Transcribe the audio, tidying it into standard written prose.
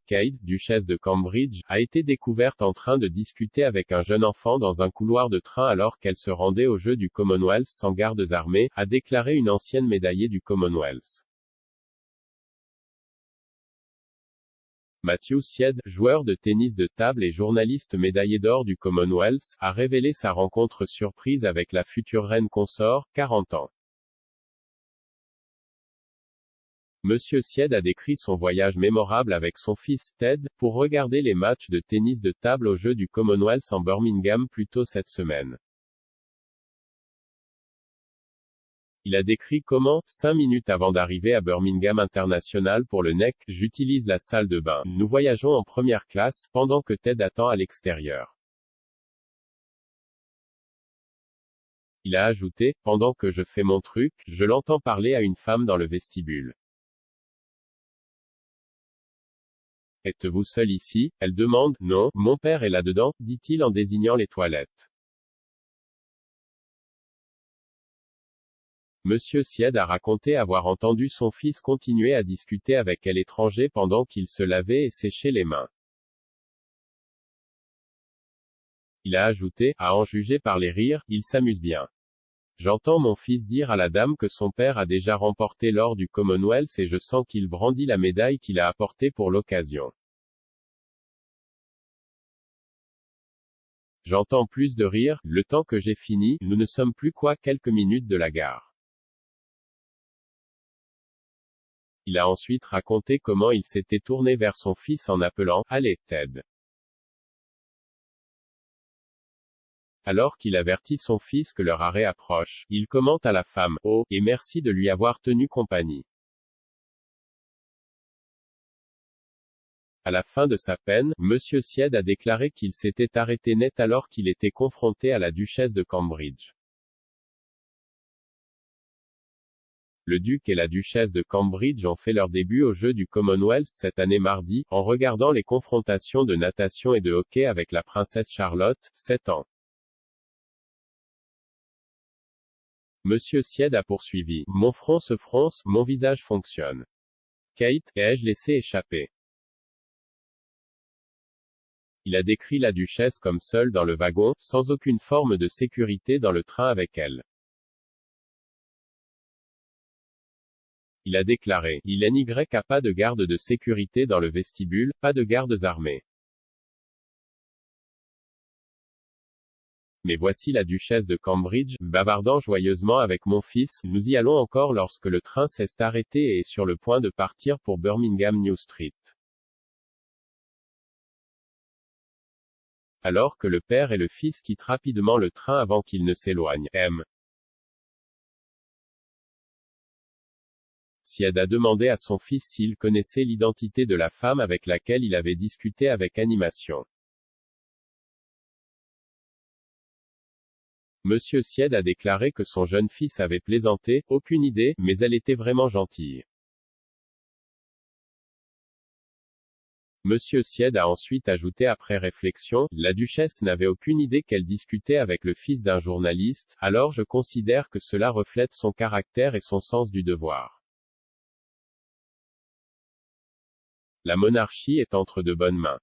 Kate, duchesse de Cambridge, a été découverte en train de discuter avec un jeune enfant dans un couloir de train alors qu'elle se rendait aux Jeux du Commonwealth sans gardes armés, a déclaré une ancienne médaillée du Commonwealth. Matthew Syed, joueur de tennis de table et journaliste médaillé d'or du Commonwealth, a révélé sa rencontre surprise avec la future reine consort, 40 ans. Monsieur Syed a décrit son voyage mémorable avec son fils, Ted, pour regarder les matchs de tennis de table aux Jeux du Commonwealth en Birmingham plus tôt cette semaine. Il a décrit comment, 5 minutes avant d'arriver à Birmingham International pour le NEC, j'utilise la salle de bain. Nous voyageons en première classe, pendant que Ted attend à l'extérieur. Il a ajouté, pendant que je fais mon truc, je l'entends parler à une femme dans le vestibule. Êtes-vous seul ici? Elle demande. Non, mon père est là-dedans, dit-il en désignant les toilettes. Monsieur Syed a raconté avoir entendu son fils continuer à discuter avec l'étranger pendant qu'il se lavait et séchait les mains. Il a ajouté, à en juger par les rires, il s'amuse bien. J'entends mon fils dire à la dame que son père a déjà remporté l'or du Commonwealth et je sens qu'il brandit la médaille qu'il a apportée pour l'occasion. J'entends plus de rires. Le temps que j'ai fini, nous ne sommes plus qu'à quelques minutes de la gare. Il a ensuite raconté comment il s'était tourné vers son fils en appelant « Allez, Ted ». Alors qu'il avertit son fils que leur arrêt approche, il commente à la femme « Oh, et merci de lui avoir tenu compagnie ». À la fin de sa peine, Monsieur Syed a déclaré qu'il s'était arrêté net alors qu'il était confronté à la duchesse de Cambridge. Le duc et la duchesse de Cambridge ont fait leur début aux Jeux du Commonwealth cette année mardi, en regardant les confrontations de natation et de hockey avec la princesse Charlotte, 7 ans. Monsieur Syed a poursuivi. Mon front se fronce, mon visage fonctionne. Kate, ai-je laissé échapper? Il a décrit la duchesse comme seule dans le wagon, sans aucune forme de sécurité dans le train avec elle. Il a déclaré, il n'y a pas de garde de sécurité dans le vestibule, pas de gardes armés. Mais voici la duchesse de Cambridge, bavardant joyeusement avec mon fils, nous y allons encore lorsque le train s'est arrêté et est sur le point de partir pour Birmingham New Street. Alors que le père et le fils quittent rapidement le train avant qu'il ne s'éloigne, M. Syed a demandé à son fils s'il connaissait l'identité de la femme avec laquelle il avait discuté avec animation. Monsieur Syed a déclaré que son jeune fils avait plaisanté, aucune idée, mais elle était vraiment gentille. Monsieur Syed a ensuite ajouté après réflexion, la duchesse n'avait aucune idée qu'elle discutait avec le fils d'un journaliste, alors je considère que cela reflète son caractère et son sens du devoir. La monarchie est entre de bonnes mains.